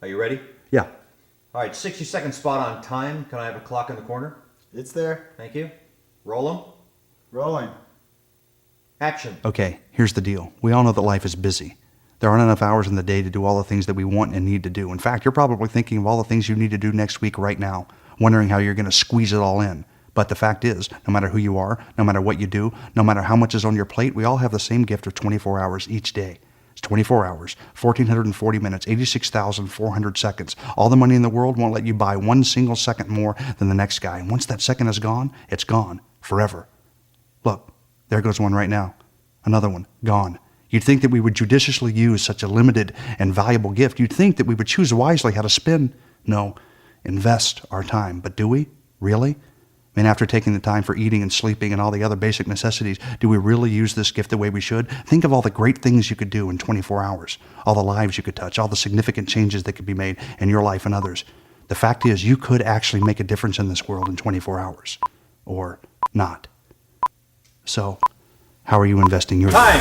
Are you ready? Yeah. All right, 60-second spot on time. Can I have a clock in the corner? It's there. Thank you. Roll them. Rolling. Action. Okay, here's the deal. We all know that life is busy. There aren't enough hours in the day to do all the things that we want and need to do. In fact, you're probably thinking of all the things you need to do next week right now, wondering how you're going to squeeze it all in. But the fact is, no matter who you are, no matter what you do, no matter how much is on your plate, we all have the same gift of 24 hours each day. It's 24 hours, 1,440 minutes, 86,400 seconds. All the money in the world won't let you buy one single second more than the next guy. And once that second is gone, it's gone forever. Look, there goes one right now. Another one, gone. You'd think that we would judiciously use such a limited and valuable gift. You'd think that we would choose wisely how to spend. No, invest our time. But do we? Really? I mean, after taking the time for eating and sleeping and all the other basic necessities, do we really use this gift the way we should? Think of all the great things you could do in 24 hours, all the lives you could touch, all the significant changes that could be made in your life and others. The fact is, you could actually make a difference in this world in 24 hours. Or not. So, how are you investing your time?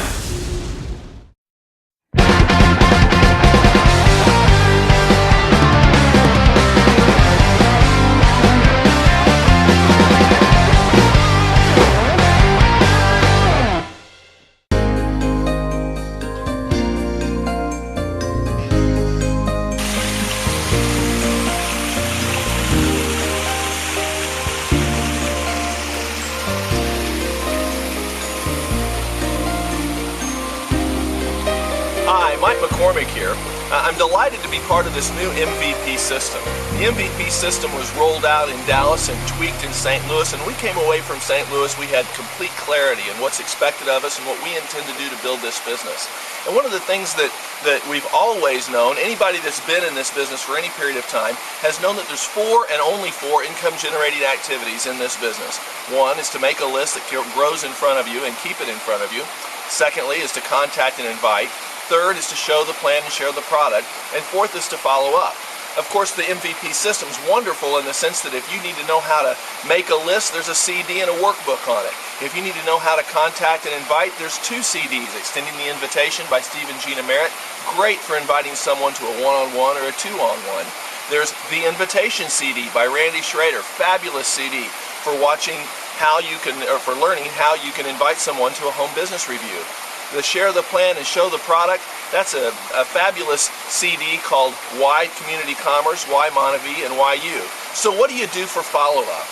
Hi, Mike McCormick here. I'm delighted to be part of this new MVP system. The MVP system was rolled out in Dallas and tweaked in St. Louis, and we came away from St. Louis, we had complete clarity in what's expected of us and what we intend to do to build this business. And one of the things that we've always known, anybody that's been in this business for any period of time, has known that there's 4 and only 4 income-generating activities in this business. One is to make a list that grows in front of you and keep it in front of you. Secondly is to contact and invite. Third is to show the plan and share the product. And fourth is to follow up. Of course, the MVP system's wonderful in the sense that if you need to know how to make a list, there's a CD and a workbook on it. If you need to know how to contact and invite, there's 2 CDs, Extending the Invitation by Steve and Gina Merritt, great for inviting someone to a one-on-one or a two-on-one. There's the Invitation CD by Randy Schrader, fabulous CD for watching how you can, or for learning how you can invite someone to a home business review. The Share the Plan and Show the Product, that's a fabulous CD called Why Community Commerce, Why Monavie, and Why You. So what do you do for follow-up?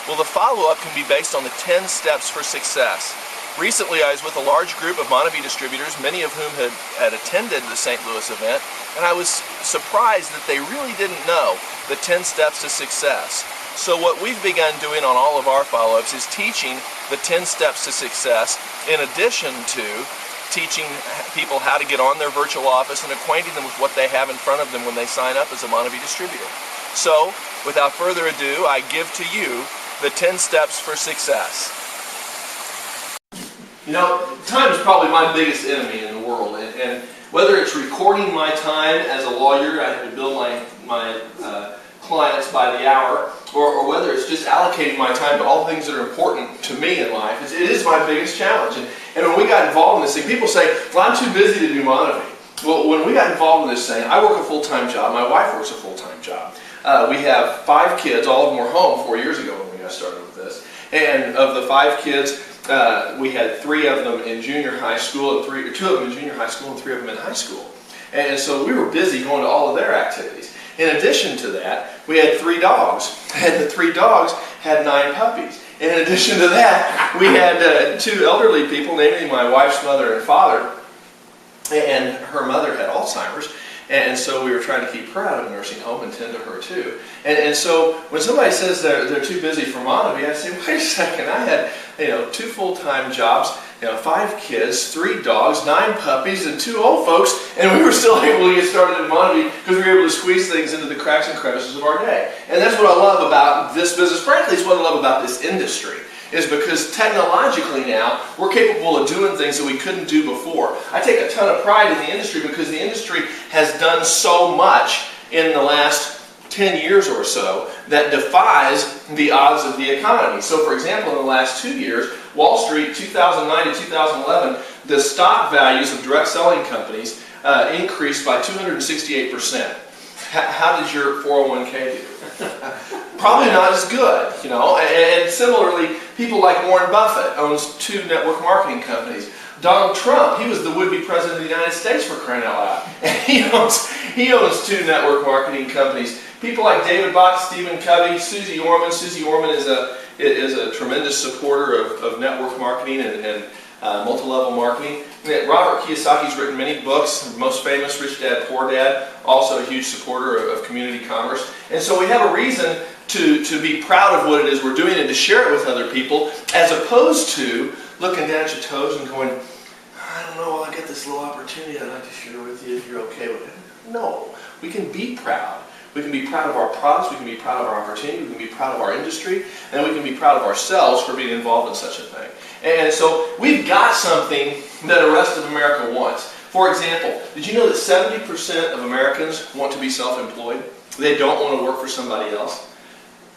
Well, the follow-up can be based on the 10 steps for success. Recently, I was with a large group of Monavie distributors, many of whom had attended the St. Louis event, and I was surprised that they really didn't know the 10 steps to success. So what we've begun doing on all of our follow-ups is teaching the 10 steps to success in addition to teaching people how to get on their virtual office and acquainting them with what they have in front of them when they sign up as a Monavie distributor. So, without further ado, I give to you the 10 steps for success. You know, time is probably my biggest enemy in the world, and whether it's recording my time as a lawyer, I have to bill my clients by the hour, or whether it's just allocating my time to all things that are important to me in life, it is my biggest challenge. And when we got involved in this thing, people say, well, I'm too busy to do Monavie. Well, when we got involved in this thing, I work a full-time job, my wife works a full-time job. We have 5 kids, all of them were home 4 years ago when we got started with this. And of the 5 kids, we had 3 of them in junior high school, and 2 of them in junior high school, and 3 of them in high school. And so we were busy going to all of their activities. In addition to that, we had 3 dogs, and the 3 dogs had 9 puppies. And in addition to that, we had 2 elderly people, namely my wife's mother and father, and her mother had Alzheimer's, and so we were trying to keep her out of a nursing home and tend to her too. And so when somebody says they're too busy for Monavie, I say, wait a second, I had 2 full-time jobs, 5 kids, 3 dogs, 9 puppies, and 2 old folks, and we were still able to get started in Monavie because we were able to squeeze things into the cracks and crevices of our day. And that's what I love about this business. Frankly, it's what I love about this industry, is because technologically now, we're capable of doing things that we couldn't do before. I take a ton of pride in the industry because the industry has done so much in the last 10 years or so that defies the odds of the economy. So for example, in the last 2 years, Wall Street, 2009 to 2011, the stock values of direct selling companies increased by 268%. How did your 401k do? Probably not as good, you know. And similarly, people like Warren Buffett owns 2 network marketing companies. Donald Trump, he was the would-be president of the United States, for crying out loud. And he owns 2 network marketing companies. People like David Bach, Stephen Covey, Susie Orman. Susie Orman is a tremendous supporter of network marketing and multi-level marketing. Robert Kiyosaki's written many books, most famous, Rich Dad, Poor Dad, also a huge supporter of community commerce. And so we have a reason to be proud of what it is we're doing and to share it with other people, as opposed to looking down at your toes and going, I don't know, I get this little opportunity I'd like to share with you if you're okay with it. No, we can be proud. We can be proud of our products, we can be proud of our opportunity, we can be proud of our industry, and we can be proud of ourselves for being involved in such a thing. And so we've got something that the rest of America wants. For example, did you know that 70% of Americans want to be self-employed? They don't want to work for somebody else.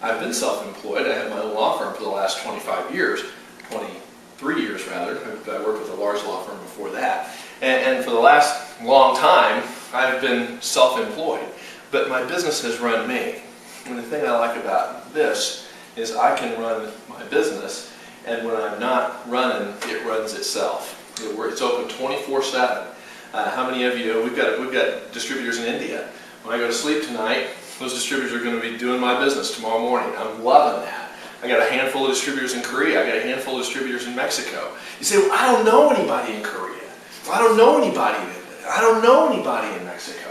I've been self-employed. I had my own law firm for the last 25 years, 23 years rather. I worked with a large law firm before that. And for the last long time, I've been self-employed. But my business has run me. And the thing I like about this is I can run my business, and when I'm not running, it runs itself. It's open 24/7. How many of you, we've got distributors in India. When I go to sleep tonight, those distributors are going to be doing my business tomorrow morning. I'm loving that. I got a handful of distributors in Korea. I got a handful of distributors in Mexico. You say, well, I don't know anybody in Korea. I don't know anybody in Mexico.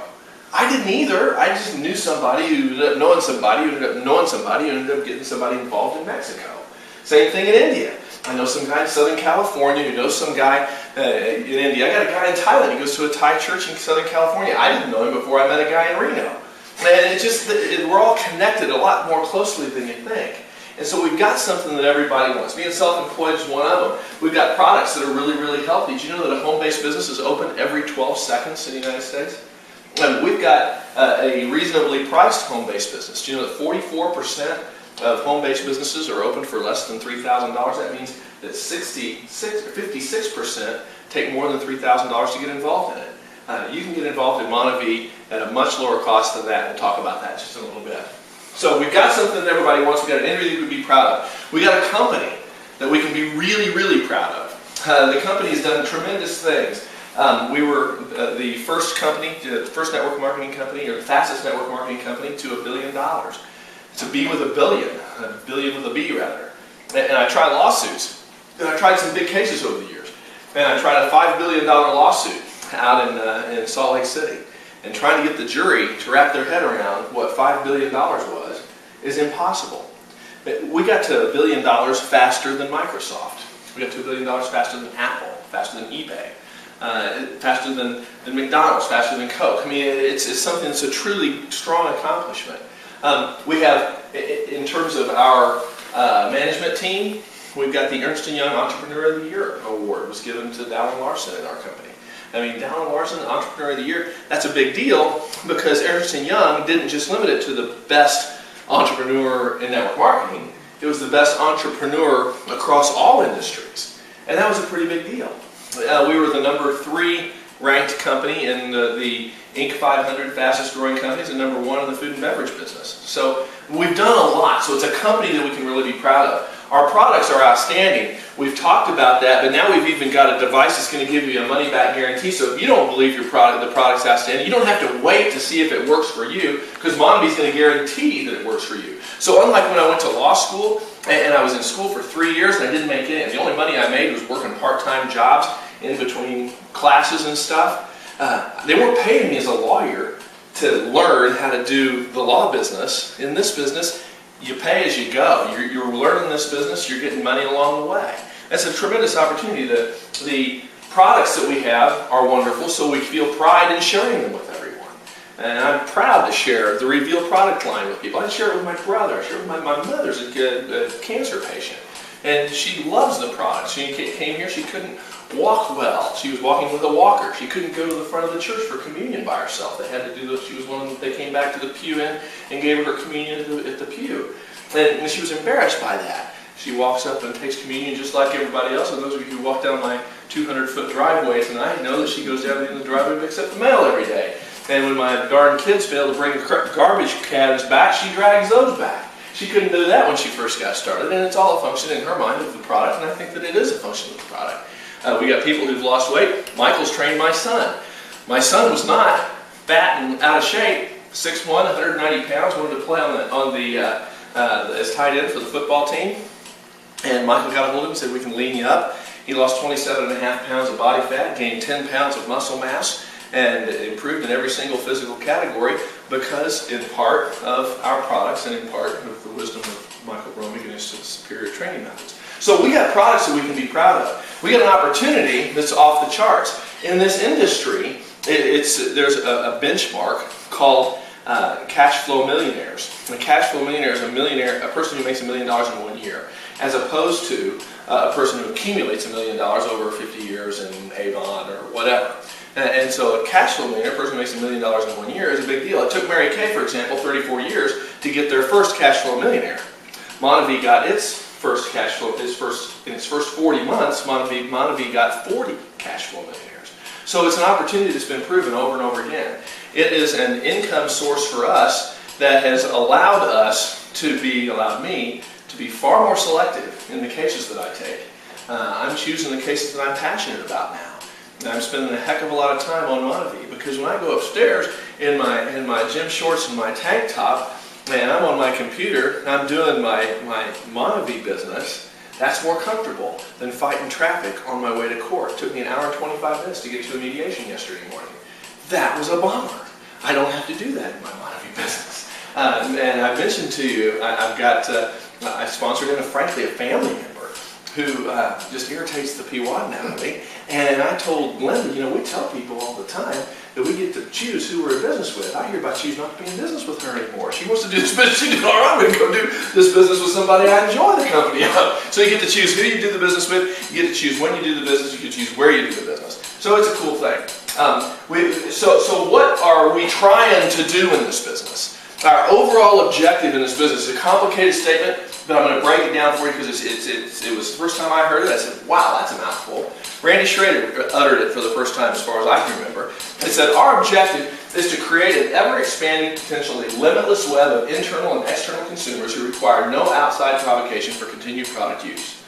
I didn't either. I just knew somebody who ended up knowing somebody who ended up knowing somebody who ended up getting somebody involved in Mexico. Same thing in India. I know some guy in Southern California who knows some guy in India. I got a guy in Thailand. He goes to a Thai church in Southern California. I didn't know him before I met a guy in Reno. And it's just, we're all connected a lot more closely than you think. And so we've got something that everybody wants. Being self-employed is one of them. We've got products that are really, really healthy. Did you know that a home-based business is open every 12 seconds in the United States? And we've got a reasonably priced home-based business. Do you know that 44% of home-based businesses are open for less than $3,000? That means that 56% take more than $3,000 to get involved in it. You can get involved in Monavie at a much lower cost than that. We'll talk about that just in a little bit. So we've got something that everybody wants. We've got an industry that we can be proud of. We've got a company that we can be really, really proud of. The company has done tremendous things. We were the first company, the first network marketing company, or the fastest network marketing company to $1 billion. To be with a billion with a B rather. And I tried lawsuits. And I tried some big cases over the years. And I tried a $5 billion lawsuit out in Salt Lake City. And trying to get the jury to wrap their head around what $5 billion was is impossible. We got to $1 billion faster than Microsoft. We got to $1 billion faster than Apple, faster than eBay. Faster than McDonald's, faster than Coke. I mean, it's something that's a truly strong accomplishment. We have, in terms of our management team, we've got the Ernst & Young Entrepreneur of the Year award. It was given to Dallin Larson in our company. I mean, Dallin Larson, Entrepreneur of the Year, that's a big deal because Ernst & Young didn't just limit it to the best entrepreneur in network marketing. It was the best entrepreneur across all industries. And that was a pretty big deal. We were the number 3 ranked company in the Inc. 500 fastest growing companies and number 1 in the food and beverage business. So we've done a lot. So it's a company that we can really be proud of. Our products are outstanding. We've talked about that, but now we've even got a device that's going to give you a money-back guarantee. So if you don't believe the product's outstanding, you don't have to wait to see if it works for you, because Monavie's going to guarantee that it works for you. So unlike when I went to law school, and I was in school for 3 years and I didn't make any, the only money I made was working part-time jobs in between classes and stuff. They weren't paying me as a lawyer to learn how to do the law business. In this business, you pay as you go. You're learning this business, you're getting money along the way. That's a tremendous opportunity. The products that we have are wonderful, so we feel pride in sharing them with everyone. And I'm proud to share the Reveal product line with people. I share it with my brother, I share it with my mother's a cancer patient. And she loves the product. She came here, she couldn't walk well. She was walking with a walker. She couldn't go to the front of the church for communion by herself. They had to do this. She was one of them. They came back to the pew and gave her communion at the pew. And she was embarrassed by that. She walks up and takes communion just like everybody else. And those of you who walk down my 200-foot driveway tonight know that she goes down the end of the driveway and picks up the mail every day. And when my darn kids fail to bring garbage cans back, she drags those back. She couldn't do that when she first got started, and it's all a function in her mind of the product, and I think that it is a function of the product. We got people who've lost weight. Michael's trained my son. My son was not fat and out of shape, 6'1", 190 pounds, wanted to play as tight end for the football team. And Michael got a hold of him and said, we can lean you up. He lost 27.5 pounds of body fat, gained 10 pounds of muscle mass, and improved in every single physical category because in part of our products and in part of the wisdom of Michael Bromwig and his superior training methods. So we got products that we can be proud of. We got an opportunity that's off the charts. In this industry, there's a benchmark called cash flow millionaires. And a cash flow millionaire is a person who makes $1 million in 1 year, as opposed to a person who accumulates $1 million over 50 years in Avon or whatever. And so a cash flow millionaire, a person who makes $1 million in 1 year, is a big deal. It took Mary Kay, for example, 34 years to get their first cash flow millionaire. Monavie got its first cash flow, in its first 40 months, Monavie got 40 cash flow millionaires. So it's an opportunity that's been proven over and over again. It is an income source for us that has allowed me to be far more selective in the cases that I take. I'm choosing the cases that I'm passionate about now. And I'm spending a heck of a lot of time on Monavie, because when I go upstairs in my gym shorts and my tank top, and I'm on my computer, and I'm doing my Monavie business, that's more comfortable than fighting traffic on my way to court. It took me 1 hour and 25 minutes to get to a mediation yesterday morning. That was a bummer. I don't have to do that in my Monavie business. And I mentioned to you, I sponsored in, frankly, a family member who just irritates the P1 out of me. And I told Linda, we tell people all the time that we get to choose who we're in business with. I hereby choose not to be in business with her anymore. She wants to do this business. She did all right. I'm going to go do this business with somebody I enjoy the company of. So you get to choose who you do the business with. You get to choose when you do the business. You get to choose where you do the business. So it's a cool thing. So what are we trying to do in this business? Our overall objective in this business is a complicated statement, but I'm going to break it down for you because it was the first time I heard it. I said, wow, that's a mouthful. Randy Schrader uttered it for the first time as far as I can remember. It said, our objective is to create an ever-expanding, potentially limitless web of internal and external consumers who require no outside provocation for continued product use.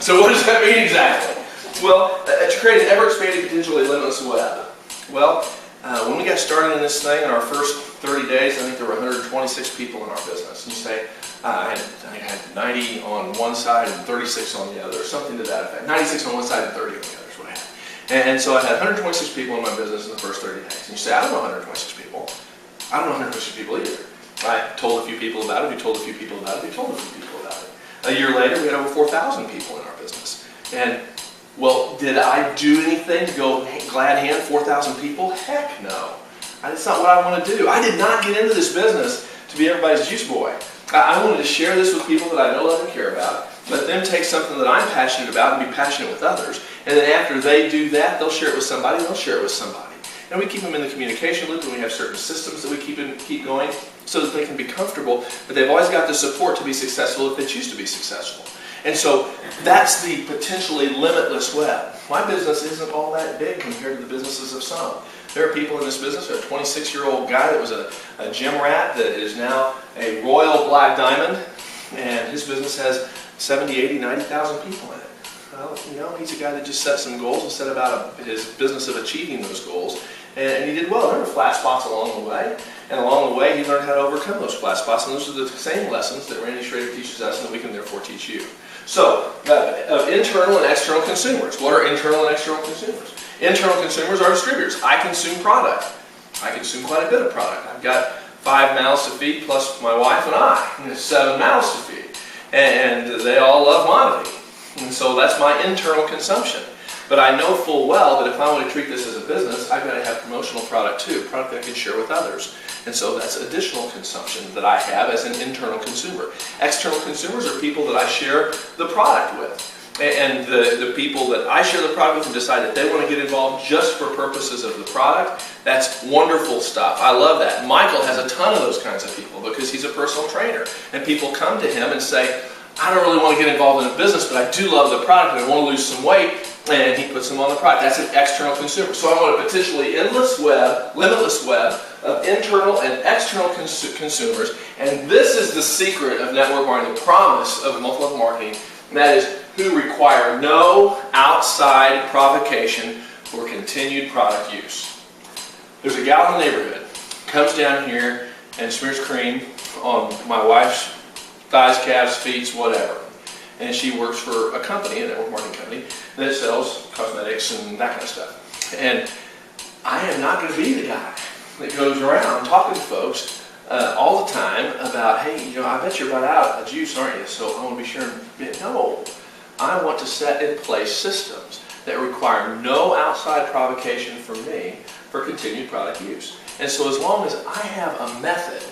So what does that mean exactly? Well, to create an ever-expanding, potentially limitless web. Well, when we got started in this thing, in our first 30 days, I think there were 126 people in our business. And you say, I had 90 on one side and 36 on the other, something to that effect. 96 on one side and 30 on the other is what I had. And so I had 126 people in my business in the first 30 days. And you say, I don't know 126 people. I don't know 126 people either. I told a few people about it, we told a few people about it, we told a few people about it. A year later, we had over 4,000 people in our business. And well, did I do anything to go glad hand 4,000 people? Heck no. That's not what I want to do. I did not get into this business to be everybody's juice boy. I wanted to share this with people that I know, love, and care about. Let them take something that I'm passionate about and be passionate with others. And then after they do that, they'll share it with somebody, and they'll share it with somebody. And we keep them in the communication loop, and we have certain systems that we keep going so that they can be comfortable, but they've always got the support to be successful if they choose to be successful. And so that's the potentially limitless web. My business isn't all that big compared to the businesses of some. There are people in this business, a 26-year-old guy that was a gym rat that is now a Royal Black Diamond, and his business has 70, 80, 90,000 people in it. Well, he's a guy that just set some goals and set about his business of achieving those goals, and he did well. There were flat spots along the way, and along the way he learned how to overcome those flat spots, and those are the same lessons that Randy Schrader teaches us and that we can therefore teach you. So, internal and external consumers. What are internal and external consumers? Internal consumers are distributors. I consume product. I consume quite a bit of product. I've got 5 mouths to feed plus my wife and I. And it's 7 mouths to feed. And they all love Monavie. And so that's my internal consumption. But I know full well that if I want to treat this as a business, I've got to have promotional product too, product that I can share with others. And so that's additional consumption that I have as an internal consumer. External consumers are people that I share the product with. And the people that I share the product with and decide that they want to get involved just for purposes of the product, that's wonderful stuff. I love that. Michael has a ton of those kinds of people because he's a personal trainer. And people come to him and say, I don't really want to get involved in a business, but I do love the product and I want to lose some weight. and he puts them on the product. That's an external consumer. So I want a potentially endless web, limitless web of internal and external consumers. And this is the secret of network marketing, the promise of multi-level marketing, and that is who require no outside provocation for continued product use. There's a gal in the neighborhood, comes down here and smears cream on my wife's thighs, calves, feet, whatever. And she works for a company, a network marketing company, that sells cosmetics and that kind of stuff. And I am not going to be the guy that goes around talking to folks all the time about, hey, you know, I bet you're about out of juice, aren't you? So I want to be sure. No, I want to set in place systems that require no outside provocation from me for continued product use. And so as long as I have a method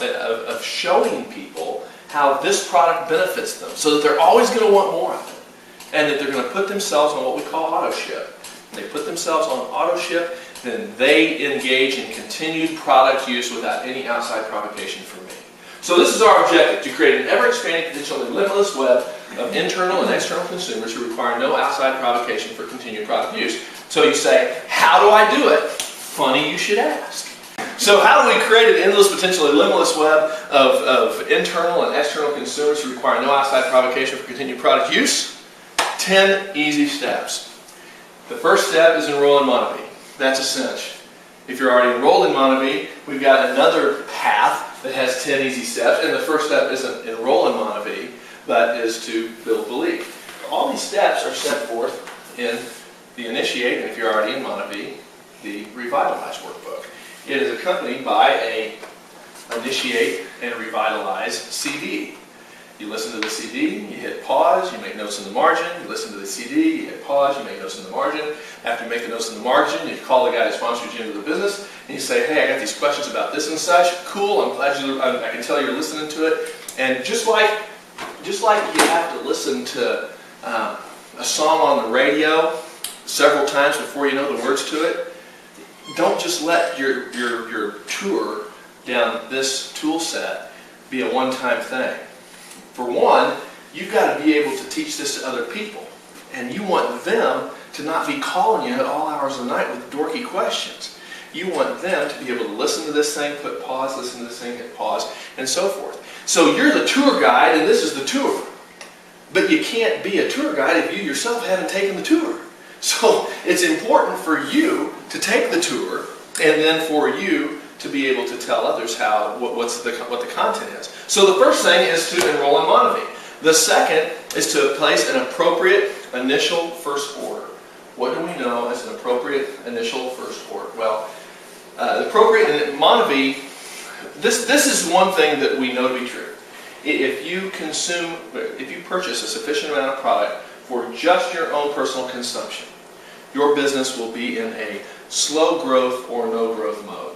of showing people how this product benefits them, so that they're always going to want more of it, and that they're going to put themselves on what we call auto ship. When they put themselves on auto ship, then they engage in continued product use without any outside provocation from me. So this is our objective, to create an ever-expanding, potentially limitless web of internal and external consumers who require no outside provocation for continued product use. So you say, how do I do it? Funny you should ask. So how do we create an endless, potentially limitless web of internal and external consumers who require no outside provocation for continued product use? 10 easy steps. The first step is enroll in Monavie. That's a cinch. If you're already enrolled in Monavie, we've got another path that has 10 easy steps, and the first step isn't enroll in Monavie, but is to build belief. All these steps are set forth in the Initiate, and if you're already in Monavie, the Revitalize workbook. It is accompanied by a Initiate and Revitalize CD. You listen to the CD, you hit pause, you make notes in the margin. You listen to the CD, you hit pause, you make notes in the margin. After you make the notes in the margin, you call the guy that sponsors you into the business, and you say, hey, I got these questions about this and such. Cool, I'm glad I can tell you're listening to it. And just like you have to listen to a song on the radio several times before you know the words to it, don't just let your tour down this tool set be a one-time thing. For one, you've got to be able to teach this to other people. And you want them to not be calling you at all hours of the night with dorky questions. You want them to be able to listen to this thing, put pause, listen to this thing, hit pause, and so forth. So you're the tour guide, and this is the tour. But you can't be a tour guide if you yourself haven't taken the tour. So it's important for you to take the tour, and then for you to be able to tell others what the content is. So the first thing is to enroll in Monavie. The second is to place an appropriate initial first order. What do we know as an appropriate initial first order? Well, appropriate in Monavie, this is one thing that we know to be true. If you purchase a sufficient amount of product for just your own personal consumption, your business will be in a slow growth or no growth mode,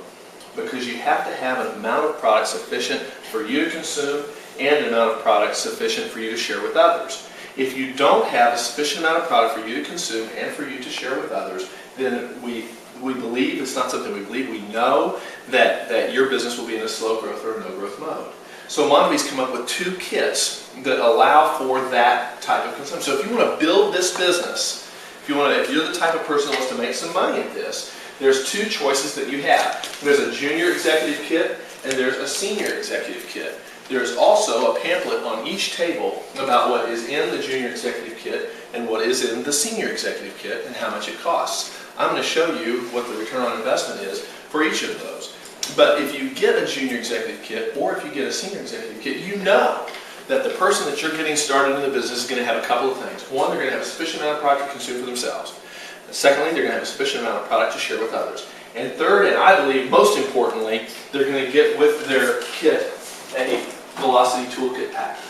because you have to have an amount of product sufficient for you to consume and an amount of product sufficient for you to share with others. If you don't have a sufficient amount of product for you to consume and for you to share with others, then we believe, it's not something we believe, we know that your business will be in a slow growth or no growth mode. So Monavie's come up with 2 kits that allow for that type of consumption. So if you want to build this business, if you're the type of person that wants to make some money at this, there's 2 choices that you have. There's a junior executive kit and there's a senior executive kit. There's also a pamphlet on each table about what is in the junior executive kit and what is in the senior executive kit and how much it costs. I'm going to show you what the return on investment is for each of those. But if you get a junior executive kit or if you get a senior executive kit, you know that the person that you're getting started in the business is going to have a couple of things. One, they're going to have a sufficient amount of product to consume for themselves. And secondly, they're going to have a sufficient amount of product to share with others. And third, and I believe most importantly, they're going to get with their kit a Velocity Toolkit package.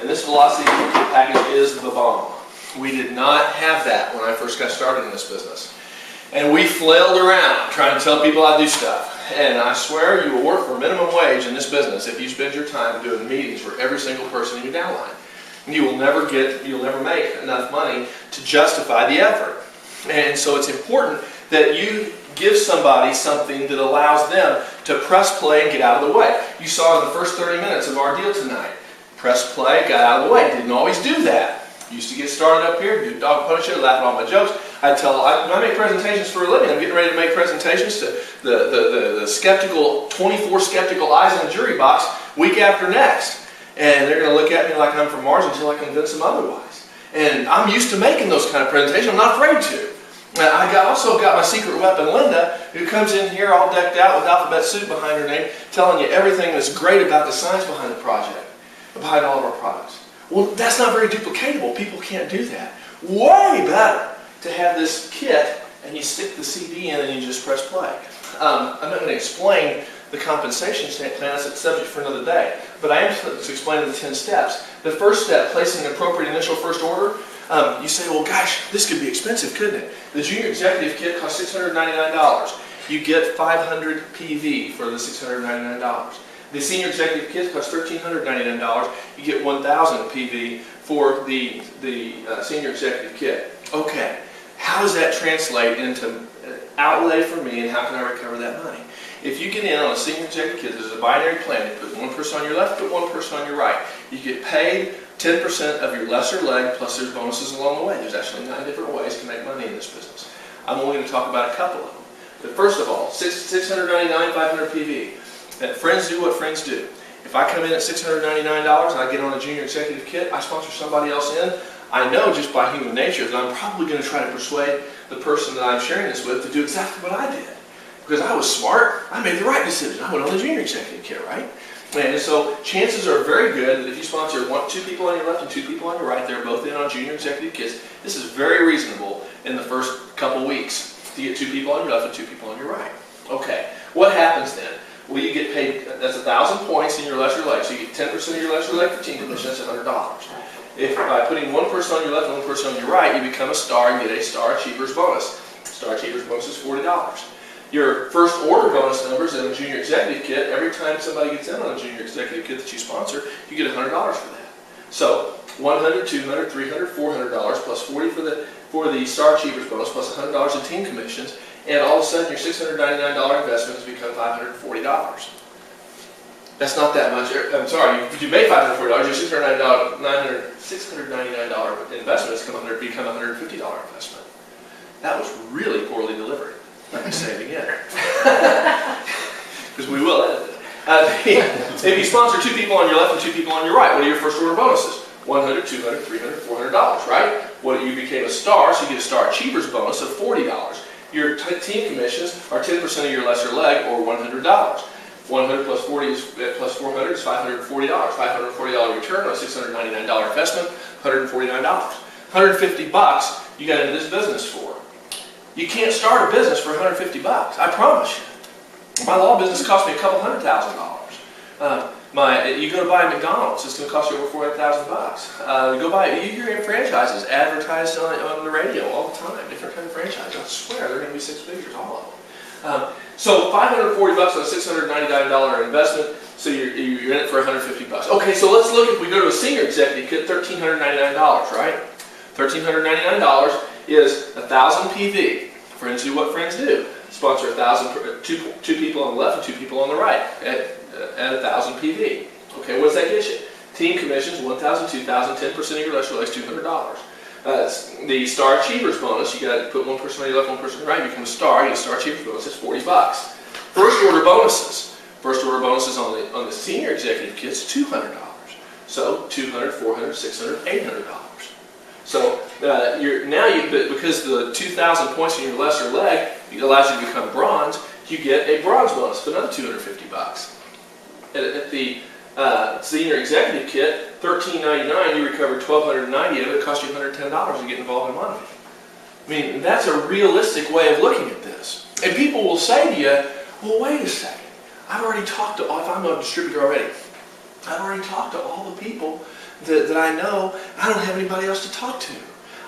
And this Velocity Toolkit package is the bomb. We did not have that when I first got started in this business. And we flailed around trying to tell people how to do stuff. And I swear you will work for minimum wage in this business if you spend your time doing meetings for every single person in your downline. You'll never make enough money to justify the effort. And so it's important that you give somebody something that allows them to press play and get out of the way. You saw in the first 30 minutes of our deal tonight, press play, got out of the way. Didn't always do that. Used to get started up here, do dog pony show, laugh at all my jokes. I make presentations for a living. I'm getting ready to make presentations to the skeptical, 24 skeptical eyes in the jury box week after next. And they're going to look at me like I'm from Mars until I convince them otherwise. And I'm used to making those kind of presentations. I'm not afraid to. Also got my secret weapon, Linda, who comes in here all decked out with alphabet soup behind her name, telling you everything that's great about the science behind the project, behind all of our products. Well, that's not very duplicatable. People can't do that. Way better to have this kit and you stick the CD in and you just press play. I'm not going to explain the compensation plan. That's a subject for another day. But I am to explain the 10 steps. The first step, placing an appropriate initial first order. You say, well, gosh, this could be expensive, couldn't it? The Junior Executive Kit costs $699. You get 500 PV for the $699. The Senior Executive Kit costs $1,399. You get 1,000 PV for the Senior Executive Kit. Okay, how does that translate into outlay for me, and how can I recover that money? If you get in on a Senior Executive Kit, there's a binary plan. You put one person on your left, put one person on your right. You get paid 10% of your lesser leg, plus there's bonuses along the way. There's actually 9 different ways to make money in this business. I'm only going to talk about a couple of them. But first of all, $699, 500 PV. Friends do what friends do. If I come in at $699 and I get on a Junior Executive Kit, I sponsor somebody else in, I know just by human nature that I'm probably going to try to persuade the person that I'm sharing this with to do exactly what I did. Because I was smart, I made the right decision. I went on the Junior Executive Kit, right? And so chances are very good that if you sponsor 2 people on your left and 2 people on your right, they're both in on Junior Executive Kits. This is very reasonable in the first couple weeks to get 2 people on your left and 2 people on your right. Okay, what happens then? Well, you get paid, that's 1,000 points in your lesser leg, so you get 10% of your lesser leg for team commission, that's $100. If by putting one person on your left and one person on your right, you become a star and get a Star Achievers bonus. Star Achievers bonus is $40. Your first order bonus numbers in a Junior Executive Kit, every time somebody gets in on a Junior Executive Kit that you sponsor, you get $100 for that. So $100, $200, $300, $400 plus $40 for the Star Achievers bonus plus $100 in team commissions, and all of a sudden your $699 investment has become $540. That's not that much. I'm sorry, if you made $540, your $699 investment has become a $150 investment. That was really poorly delivered. Let me say it again. Because we will edit it. If you sponsor 2 people on your left and 2 people on your right, what are your first order bonuses? $100, $200, $300, $400, right? Well, you became a star, so you get a Star Achievers bonus of $40. Your team commissions are 10% of your lesser leg, or $100. 100 plus 40 is plus 400 is $540. $540 return on a $699 investment, $149. $150 you got into this business for. You can't start a business for $150. I promise you. My law business cost me a couple $100,000. You go to buy a McDonald's, it's going to cost you over $400,000. You hear franchises advertised on the radio all the time. Different kind of franchises. I swear they're going to be 6 figures, all of them. So $540 on a $699 investment. So you're in it for $150. Okay, so let's look. If we go to a Senior Executive Kit, $1,399, right? $1,399 is 1,000 PV. Friends do what friends do. Sponsor 1,000, two people on the left and 2 people on the right at 1,000 PV. Okay, what does that get you? Team commissions, 1,000, 2,000, 10% of your lesser legs, $200. The Star Achievers bonus, you got to put one person on your left, one person on your right, you become a star, you get a Star Achievers bonus, that's $40. First order bonuses. First order bonuses on the Senior Executive Kits, $200. So $200, $400, $600, $800. So because the 2,000 points in your lesser leg allows you to become bronze, you get a bronze bonus of another $250. At the Senior Executive Kit, $1,399, you recover $1,290 of it. It cost you $110 to get involved in money. I mean, that's a realistic way of looking at this. And people will say to you, well, wait a second. I've already talked to, if I'm a distributor already, I've already talked to all the people that I know. I don't have anybody else to talk to.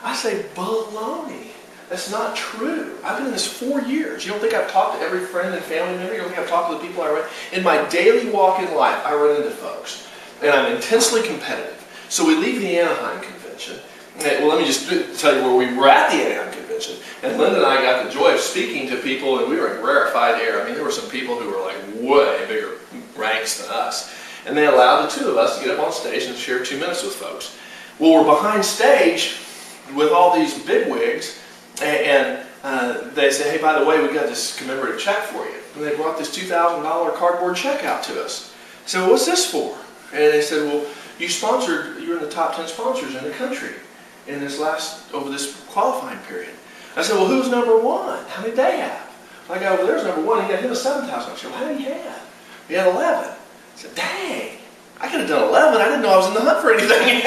I say, baloney. That's not true. I've been in this 4 years. You don't think I've talked to every friend and family member? You don't think I've talked to the people I run? In my daily walk in life, I run into folks. And I'm intensely competitive. So we leave the Anaheim convention. Well, let me just tell you where we were at the Anaheim convention. And Linda and I got the joy of speaking to people, and we were in rarefied air. I mean, there were some people who were like way bigger ranks than us. And they allowed the 2 of us to get up on stage and share 2 minutes with folks. Well, we're behind stage with all these bigwigs, and they say, hey, by the way, we got this commemorative check for you. And they brought this $2,000 cardboard check out to us. I said, well, what's this for? And they said, well, you're in the top 10 sponsors in the country in over this qualifying period. I said, well, who's number one? How many did they have? My guy over there's number one. He got him a 7,000. I said, well, how many he have? He had 11. I said, dang, I could have done 11. I didn't know I was in the hunt for anything. I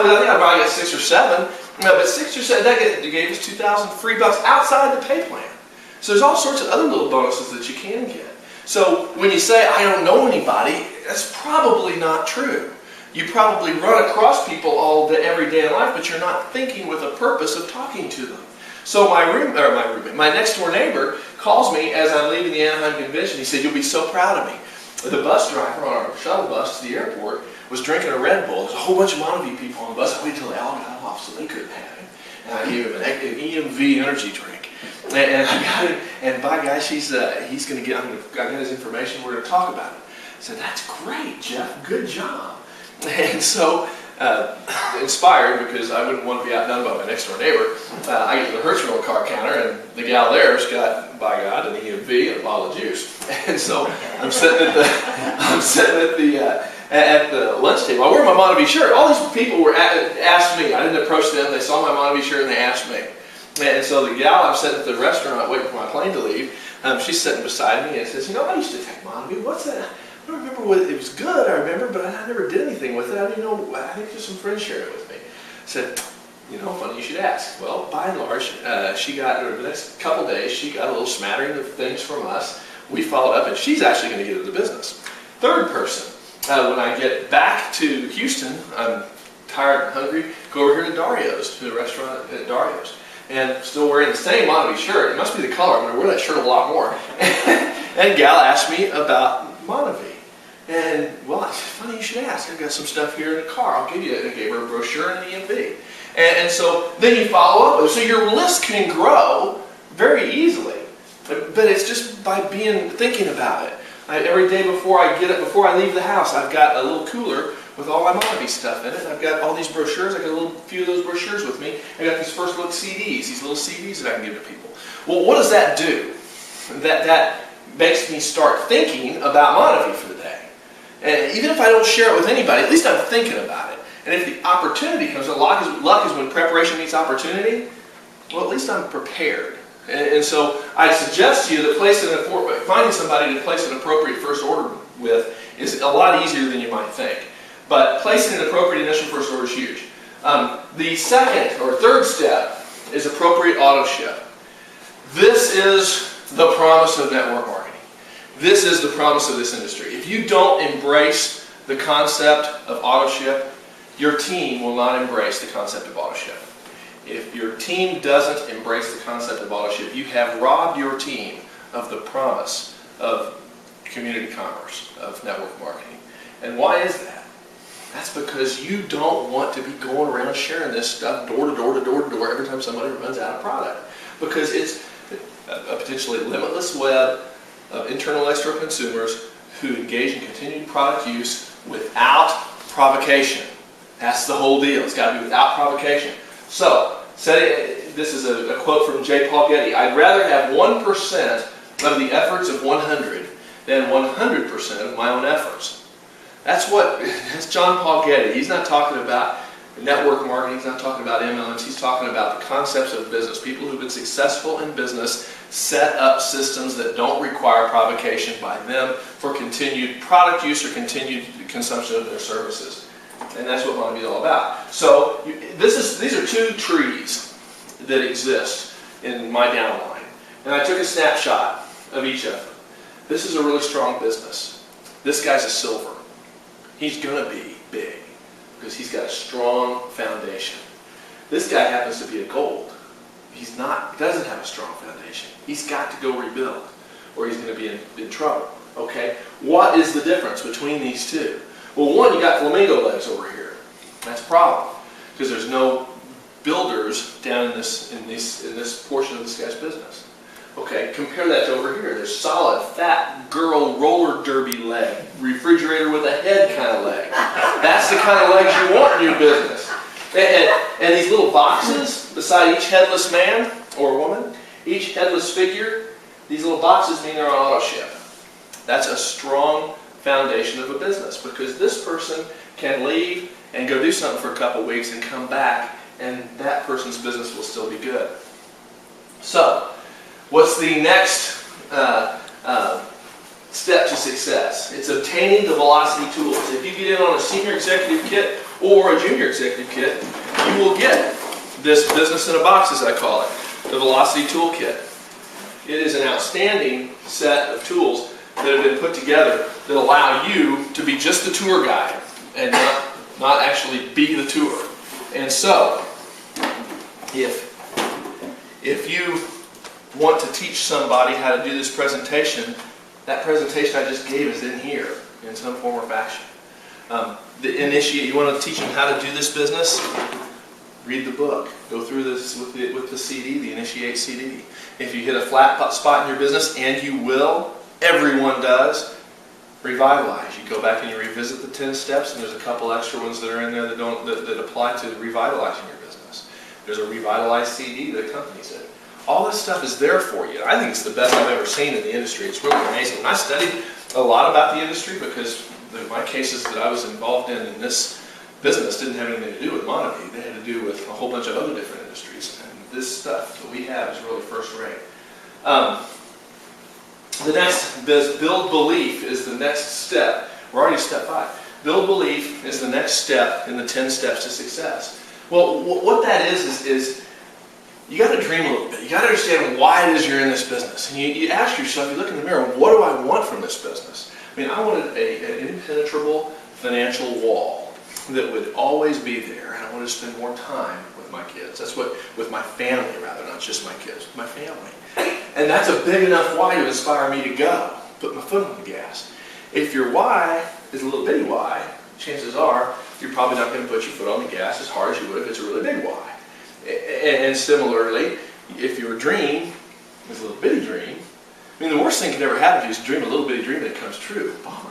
think I probably got 6 or 7. But 6 or 7, that gave us 2,000 free bucks outside the pay plan. So there's all sorts of other little bonuses that you can get. So when you say, I don't know anybody, that's probably not true. You probably run across people every day in life, but you're not thinking with a purpose of talking to them. So my next door neighbor calls me as I'm leaving the Anaheim convention. He said, you'll be so proud of me. The bus driver on our shuttle bus to the airport was drinking a Red Bull. There's a whole bunch of Montague people on the bus. I waited until they all got off so they couldn't have him. And I gave him an EMV energy drink. And I got him, and by gosh, he's going to get, I got his information, we're going to talk about it. I said, that's great, Jeff, good job. And so, inspired, because I wouldn't want to be outdone by my next door neighbor, I get to the Hertz rental car counter, and the gal there's got, by God, an EMV and a bottle of juice. And so I'm sitting at the lunch table. I wear my Montague shirt. All these people asked me. I didn't approach them. They saw my Montague shirt and they asked me. And so the gal, I'm sitting at the restaurant waiting for my plane to leave. She's sitting beside me and says, you know, I used to take Montague. What's that? I don't remember what it was good. I remember, but I never did anything with it. I didn't know. I think just some friends shared it with me. I said, you know, funny you should ask. Well, by and large, she got over the next couple days. She got a little smattering of things from us. We followed up, and she's actually going to get into business. Third person. When I get back to Houston, I'm tired and hungry. Go over here to Dario's, to the restaurant at Dario's. And still wearing the same Montague shirt. It must be the color. I'm going to wear that shirt a lot more. And gal asked me about Montague. And, well, it's funny you should ask. I've got some stuff here in the car. I'll give you it. I gave her a brochure and an EMV. And so then you follow up. So your list can grow very easily. But it's just by thinking about it. Every day before I leave the house, I've got a little cooler with all my Montague stuff in it. I've got all these brochures. I've got a few of those brochures with me. I've got these first look CDs, these little CDs that I can give to people. Well, what does that do? That makes me start thinking about Montague for the day. And even if I don't share it with anybody, at least I'm thinking about it. And if the opportunity comes, luck is when preparation meets opportunity, well, at least I'm prepared. And so I suggest to you that finding somebody to place an appropriate first order with is a lot easier than you might think. But placing an appropriate initial first order is huge. The second or third step is appropriate auto ship. This is the promise of network marketing. This is the promise of this industry. If you don't embrace the concept of auto ship, your team will not embrace the concept of auto ship. If your team doesn't embrace the concept of auto ship, you have robbed your team of the promise of community commerce, of network marketing. And why is that? That's because you don't want to be going around sharing this stuff door to door to door to door every time somebody runs out of product. Because it's a potentially limitless web of internal and external consumers who engage in continued product use without provocation. That's the whole deal. It's got to be without provocation. So, this is a quote from J. Paul Getty. I'd rather have 1% of the efforts of 100 than 100% of my own efforts. That's John Paul Getty. He's not talking about network marketing. He's not talking about MLMs. He's talking about the concepts of business. People who've been successful in business set up systems that don't require provocation by them for continued product use or continued consumption of their services. And that's what Montague is all about. So these are two trees that exist in my downline. And I took a snapshot of each of them. This is a really strong business. This guy's a silver. He's going to be big because he's got a strong foundation. This guy happens to be a gold. He doesn't have a strong foundation. He's got to go rebuild or he's going to be in trouble. Okay? What is the difference between these two? Well, one, you got flamingo legs over here. That's a problem because there's no builders down in this portion of this guy's business. Okay, compare that to over here. There's solid, fat girl roller derby leg, refrigerator with a head kind of leg. That's the kind of legs you want in your business. And these little boxes beside each headless man or woman, each headless figure, these little boxes mean they're on auto ship. That's a strong foundation of a business, because this person can leave and go do something for a couple weeks and come back, and that person's business will still be good. So, what's the next step to success? It's obtaining the velocity tools. If you get in on a senior executive kit or a junior executive kit, you will get this business in a box, as I call it, the velocity toolkit. It is an outstanding set of tools that have been put together that allow you to be just the tour guide and not actually be the tour. And so, if you want to teach somebody how to do this presentation, that presentation I just gave is in here in some form or fashion. You want to teach them how to do this business? Read the book. Go through this with the CD, the Initiate CD. If you hit a flat spot in your business, and you will, everyone does, revitalize. You go back and you revisit the 10 steps, and there's a couple extra ones that are in there that apply to revitalizing your business. There's a revitalized CD that accompanies it. All this stuff is there for you. I think it's the best I've ever seen in the industry. It's really amazing. And I studied a lot about the industry because my cases that I was involved in this business didn't have anything to do with Montague. They had to do with a whole bunch of other different industries. And this stuff that we have is really first rate. The next, build belief is the next step. We're already step 5. Build belief is the next step in the 10 steps to success. Well, what that is you got to dream a little bit. You got to understand why it is you're in this business. And you ask yourself, you look in the mirror, what do I want from this business? I mean, I wanted an impenetrable financial wall that would always be there, and I wanted to spend more time with my kids. That's what, with my family rather, not just my kids, my family. And that's a big enough why to inspire me to go, put my foot on the gas. If your why is a little bitty why, chances are you're probably not going to put your foot on the gas as hard as you would if it's a really big why. And similarly, if your dream is a little bitty dream, I mean, the worst thing that can ever happen to you is to dream a little bitty dream that comes true. Bummer.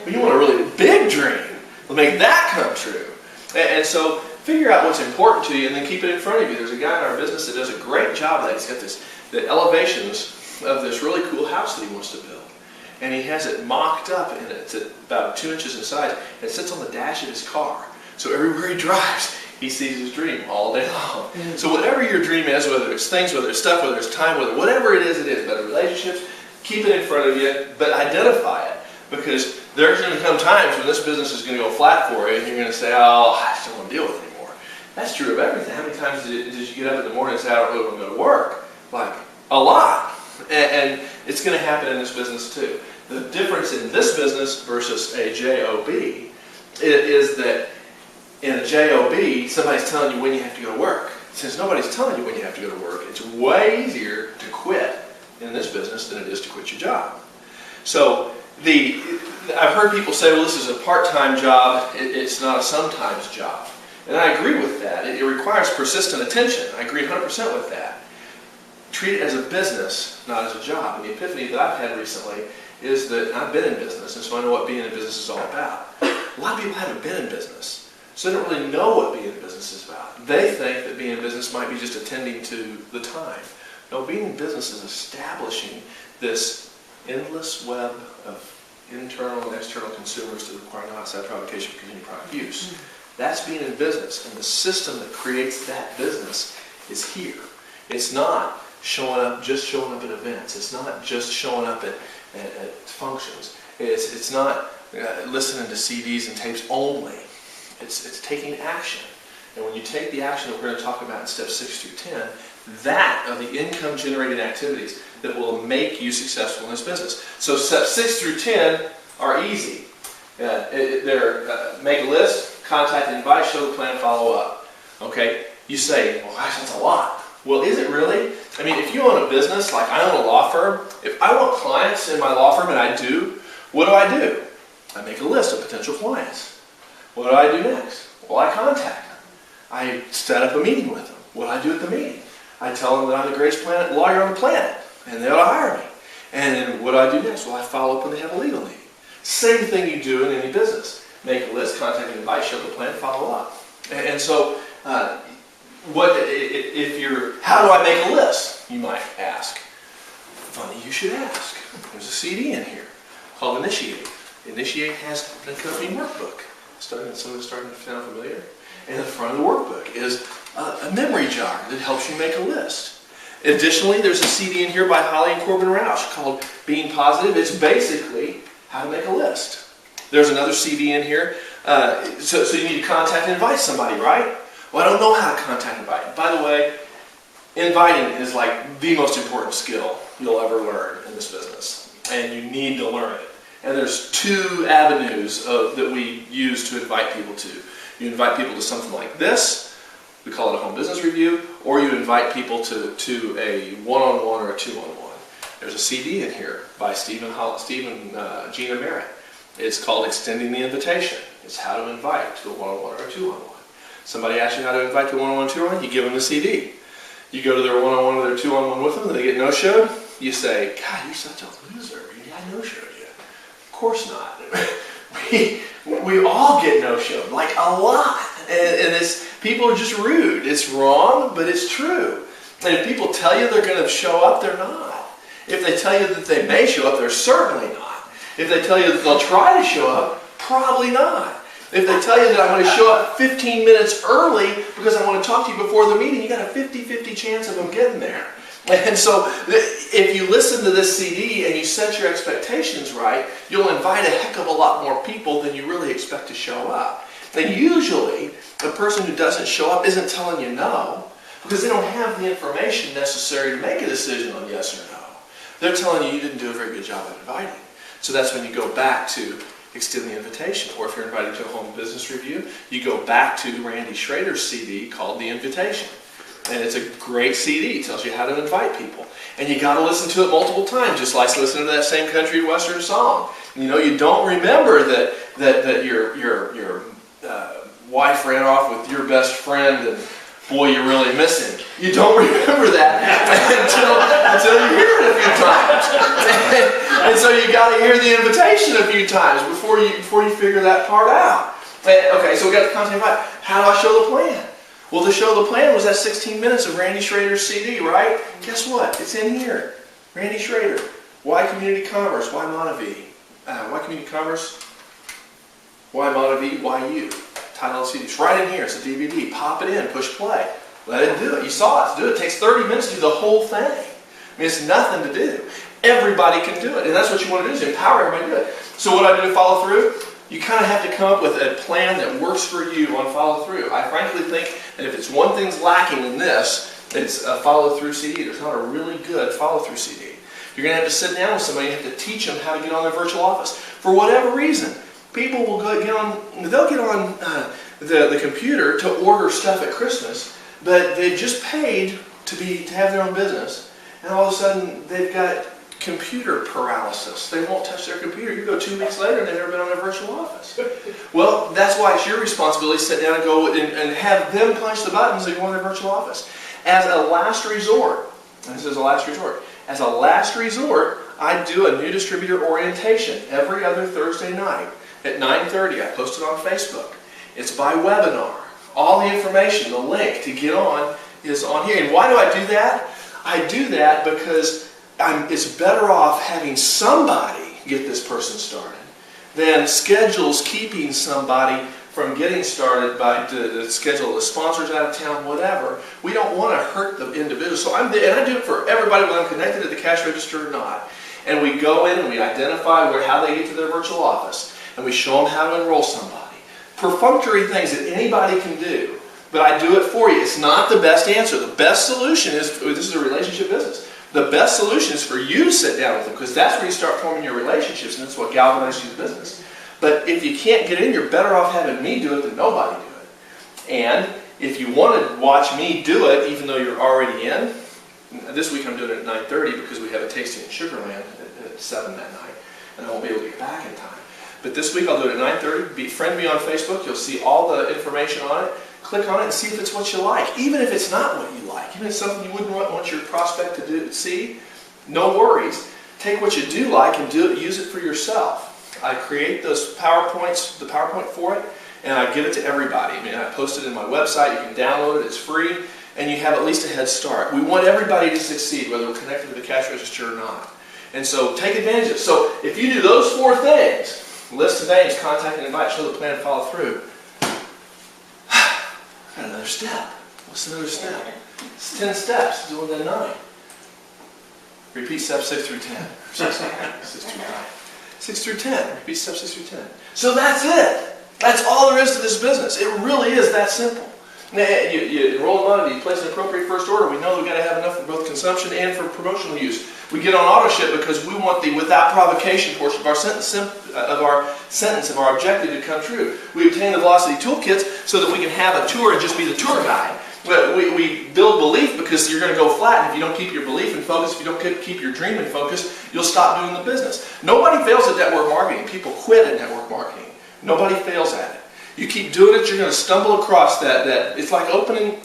But you want a really big dream to make that come true. And so figure out what's important to you and then keep it in front of you. There's a guy in our business that does a great job of that. He's got the elevations of this really cool house that he wants to build. And he has it mocked up, and it's about 2 inches in size. And it sits on the dash of his car. So everywhere he drives, he sees his dream all day long. So whatever your dream is, whether it's things, whether it's stuff, whether it's time, whatever it is, better relationships, keep it in front of you, but identify it. Because there's going to come times when this business is going to go flat for you, and you're going to say, oh, I just don't want to deal with it anymore. That's true of everything. How many times did you get up in the morning and say, I don't really want to go to work? Like, a lot. And it's going to happen in this business too. The difference in this business versus a JOB is that in a JOB, somebody's telling you when you have to go to work. Since nobody's telling you when you have to go to work, it's way easier to quit in this business than it is to quit your job. So I've heard people say, well, this is a part-time job, it's not a sometimes job. And I agree with that. It requires persistent attention. I agree 100% with that. Treat it as a business, not as a job. And the epiphany that I've had recently is that I've been in business, and so I know what being in business is all about. A lot of people haven't been in business, so they don't really know what being in business is about. They think that being in business might be just attending to the time. No, being in business is establishing this endless web of internal and external consumers that require no outside provocation for continued product use. That's being in business, and the system that creates that business is here. It's not just showing up at events. It's not just showing up at functions. It's not listening to CDs and tapes only. It's taking action. And when you take the action that we're going to talk about in steps 6 through 10, that are the income generating activities that will make you successful in this business. So steps 6 through 10 are easy. They're make a list, contact, invite, show the plan, follow up. Okay? You say, well, gosh, that's a lot. Well, is it really? I mean, if you own a business, like I own a law firm, if I want clients in my law firm, and I do, what do? I make a list of potential clients. What do I do next? Well, I contact them. I set up a meeting with them. What do I do at the meeting? I tell them that I'm the greatest lawyer on the planet, and they ought to hire me. And then what do I do next? Well, I follow up when they have a legal need. Same thing you do in any business. Make a list, contact, invite, show the plan, follow up. And so How do I make a list? You might ask. Funny you should ask. There's a CD in here called Initiate. Initiate has an accompanying workbook. Some of it's starting to sound familiar. And the front of the workbook is a memory jar that helps you make a list. Additionally, there's a CD in here by Holly and Corbin Roush called Being Positive. It's basically how to make a list. There's another CD in here. So you need to contact and invite somebody, right? Well, I don't know how to contact and invite. By the way, inviting is like the most important skill you'll ever learn in this business. And you need to learn it. And there's two avenues that we use to invite people to. You invite people to something like this, we call it a home business review, or you invite people to a one-on-one or a two-on-one. There's a CD in here by Gina Merritt. It's called Extending the Invitation. It's how to invite to a one-on-one or a two-on-one. Somebody asks you how to invite to a one-on-one, two-on-one, you give them the CD. You go to their one-on-one or their two-on-one with them, and they get no-showed. You say, God, you're such a loser. I no-showed you. Of course not. We all get no-showed, like a lot. And people are just rude. It's wrong, but it's true. And if people tell you they're going to show up, they're not. If they tell you that they may show up, they're certainly not. If they tell you that they'll try to show up, probably not. If they tell you that I'm going to show up 15 minutes early because I want to talk to you before the meeting, you got a 50-50 chance of them getting there. And so if you listen to this CD and you set your expectations right, you'll invite a heck of a lot more people than you really expect to show up. And usually, the person who doesn't show up isn't telling you no, because they don't have the information necessary to make a decision on yes or no. They're telling you didn't do a very good job at inviting. So that's when you go back to extend the invitation. Or if you're invited to a home business review, you go back to Randy Schrader's CD called The Invitation. And it's a great CD. It tells you how to invite people. And you got to listen to it multiple times, just like listening to that same country western song. You know, you don't remember that your wife ran off with your best friend and boy, you really miss him. You don't remember that until you hear it a few times. And so you got to hear the invitation a few times before you figure that part out. Okay, so we got the content invite. How do I show the plan? Well, to show the plan was that 16 minutes of Randy Schrader's CD, right? Guess what? It's in here. Randy Schrader. Why community commerce? Why Montevideo? Why community commerce? Why Montevideo? Why you? Title of the CD. It's right in here. It's a DVD. Pop it in. Push play. Let it do it. You saw it. Do it. It takes 30 minutes to do the whole thing. I mean, it's nothing to do. Everybody can do it. And that's what you want to do, is empower everybody to do it. So what I do to follow through? You kind of have to come up with a plan that works for you on follow through. I frankly think that if it's one thing's lacking in this, it's a follow through CD. There's not a really good follow through CD. You're going to have to sit down with somebody and have to teach them how to get on their virtual office. For whatever reason, people will get on the computer to order stuff at Christmas, but they've just paid to have their own business, and all of a sudden they've got computer paralysis. They won't touch their computer. You go 2 weeks later and they've never been on their virtual office. Well, that's why it's your responsibility to sit down and go and have them punch the buttons and go on their virtual office. As a last resort, and this is a last resort, as a last resort, I do a new distributor orientation every other Thursday night at 9:30. I post it on Facebook. It's by webinar. All the information, the link to get on is on here. And why do I do that? I do that because it's better off having somebody get this person started than schedules keeping somebody from getting started by the schedule, the sponsors out of town, whatever. We don't want to hurt the individual. So and I do it for everybody, whether I'm connected to the cash register or not. And we go in and we identify how they get to their virtual office, and we show them how to enroll somebody. Perfunctory things that anybody can do, but I do it for you. It's not the best answer. The best solution is, this is a relationship business, the best solution is for you to sit down with them, because that's where you start forming your relationships, and that's what galvanizes you to business. But if you can't get in, you're better off having me do it than nobody do it. And if you want to watch me do it, even though you're already in, this week I'm doing it at 9:30 because we have a tasting in Sugarland at 7 that night, and I won't be able to get back in time. But this week I'll do it at 9:30. Friend me on Facebook. You'll see all the information on it. Click on it and see if it's what you like. Even if it's not what you like, even if it's something you wouldn't want your prospect to see, no worries. Take what you do like and use it for yourself. I create those PowerPoints, the PowerPoint for it, and I give it to everybody. I mean, I post it in my website. You can download it. It's free, and you have at least a head start. We want everybody to succeed, whether we're connected to the cash register or not. And so take advantage of it. So if you do those 4 things, list of names, contact and invite, show the plan, follow through. Got another step. What's another step? It's 10 steps. Do it in 9. Repeat steps 6 through 10. 6 through 9. 6 through 10. Repeat steps 6 through 10. So that's it. That's all there is to this business. It really is that simple. Now, you enroll in money, you place an appropriate first order. We know we've got to have enough for both consumption and for promotional use. We get on auto ship because we want the without provocation portion of our sentence, of our objective to come true. We obtain the velocity toolkits so that we can have a tour and just be the tour guide. We build belief because you're going to go flat, and if you don't keep your belief in focus, if you don't keep your dream in focus, you'll stop doing the business. Nobody fails at network marketing. People quit at network marketing. Nobody fails at it. You keep doing it, you're going to stumble across that. It's like opening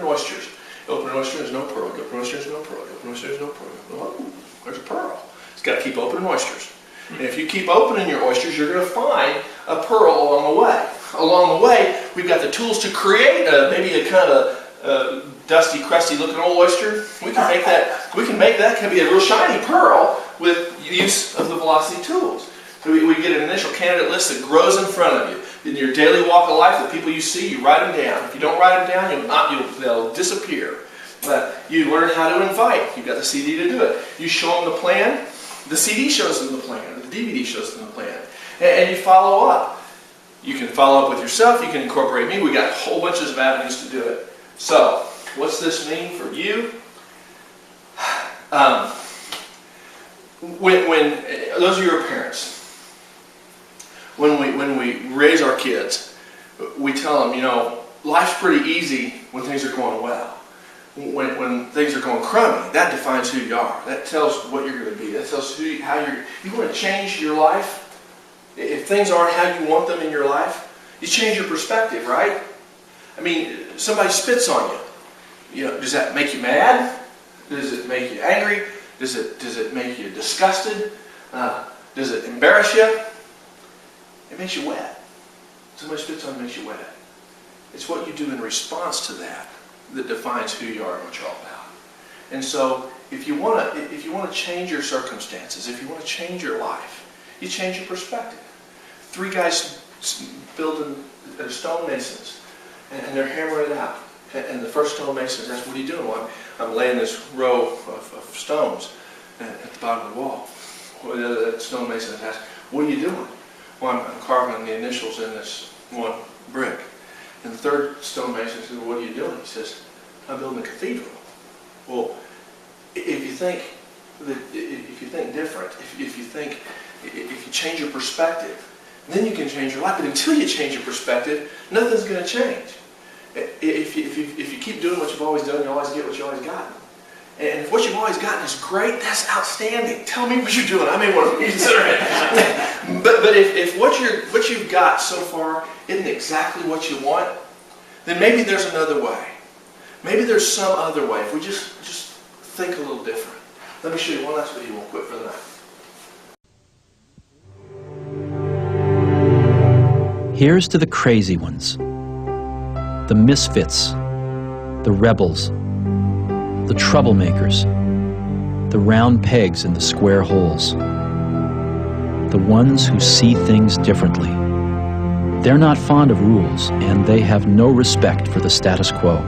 oysters. You open an oyster, there's no pearl. You open an oyster, there's no pearl. You open an oyster, there's no pearl. Oh, there's a pearl. It's got to keep opening oysters. And if you keep opening your oysters, you're going to find a pearl along the way. Along the way, we've got the tools to create maybe a kind of dusty, crusty looking old oyster. We can make that can be a real shiny pearl with use of the velocity tools. So we get an initial candidate list that grows in front of you. In your daily walk of life, the people you see, you write them down. If you don't write them down, they'll disappear. But you learn how to invite. You've got the CD to do it. You show them the plan. The CD shows them the plan. The DVD shows them the plan. And you follow up. You can follow up with yourself. You can incorporate me. We got whole bunches of avenues to do it. So, what's this mean for you? When those are your parents. When we raise our kids, we tell them, life's pretty easy when things are going well. When things are going crummy, that defines who you are. That tells what you're going to be. That tells how you're. You want to change your life. If things aren't how you want them in your life, you change your perspective, right? I mean, somebody spits on you. Does that make you mad? Does it make you angry? Does it make you disgusted? Does it embarrass you? It makes you wet. Somebody spits on you, makes you wet. It's what you do in response to that defines who you are and what you're all about. And so, if you want to change your circumstances, if you want to change your life, you change your perspective. 3 guys building stonemasons, and they're hammering it out. And the first stonemason asks, "What are you doing?" "Well, I'm laying this row of stones at the bottom of the wall." Well, the other stonemason asks, "What are you doing?" "Well, I'm carving the initials in this one brick." And the third stonemason says, "What are you doing?" He says, "I'm building a cathedral." Well, if you think different, if you change your perspective, then you can change your life. But until you change your perspective, nothing's going to change. If you keep doing what you've always done, you always get what you always gotten. And if what you've always gotten is great, that's outstanding. Tell me what you're doing. I may want to reconsider it. But if what you've got so far isn't exactly what you want, then maybe there's another way. Maybe there's some other way. If we just think a little different. Let me show you one last video. We'll quit for the night. Here's to the crazy ones, the misfits, the rebels, the troublemakers, the round pegs in the square holes, the ones who see things differently. They're not fond of rules, and they have no respect for the status quo.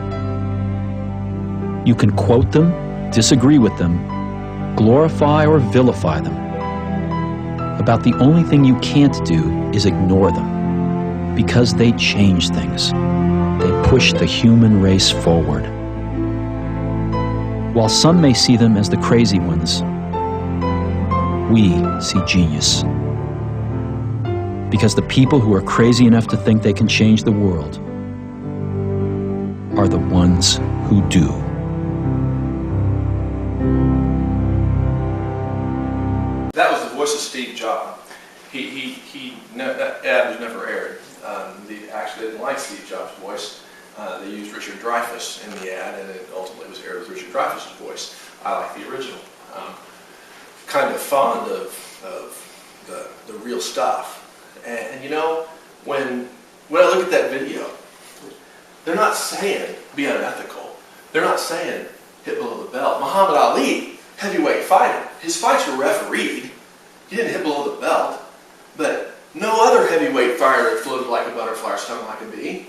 You can quote them, disagree with them, glorify or vilify them. About the only thing you can't do is ignore them, because they change things. They push the human race forward. While some may see them as the crazy ones, we see genius. Because the people who are crazy enough to think they can change the world are the ones who do. That was the voice of Steve Jobs. That ad was never aired. They actually didn't like Steve Jobs' voice. They used Richard Dreyfuss in the ad, and it ultimately was aired with Richard Dreyfuss' voice. I like the original. Kind of fond of the real stuff. And when when I look at that video, they're not saying be unethical. They're not saying hit below the belt. Muhammad Ali, heavyweight fighter, his fights were refereed. He didn't hit below the belt. But no other heavyweight fighter floated like a butterfly or stung like a bee.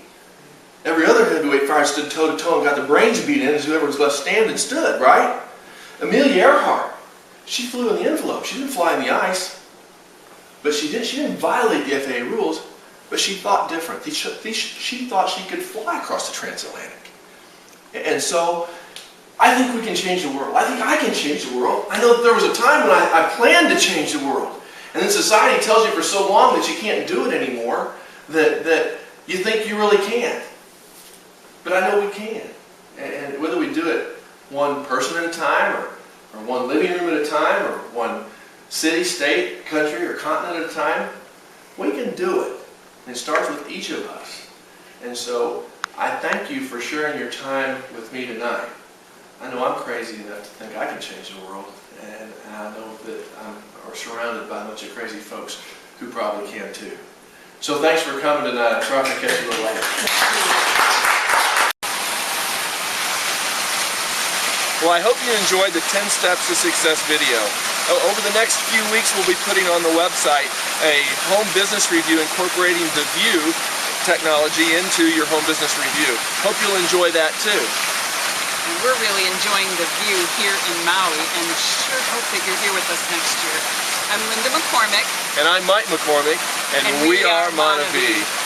Every other heavyweight fighter stood toe-to-toe and got their brains beat in as whoever was left standing stood, right? Amelia Earhart, she flew in the envelope. She didn't fly in the ice. But she didn't violate the FAA rules, but she thought different. She thought she could fly across the transatlantic. And so, I think we can change the world. I think I can change the world. I know that there was a time when I planned to change the world. And then society tells you for so long that you can't do it anymore, that you think you really can't. But I know we can. And whether we do it one person at a time, or one living room at a time, or one city, state, country, or continent at a time, we can do it. And it starts with each of us. And so, I thank you for sharing your time with me tonight. I know I'm crazy enough to think I can change the world, and I know that I'm surrounded by a bunch of crazy folks who probably can too. So thanks for coming tonight. I'm sorry if I catch you a little late. Well, I hope you enjoyed the 10 Steps to Success video. Over the next few weeks, we'll be putting on the website a home business review incorporating the View technology into your home business review. Hope you'll enjoy that too. We're really enjoying the view here in Maui and sure hope that you're here with us next year. I'm Linda McCormick. And I'm Mike McCormick, and we are Monavie.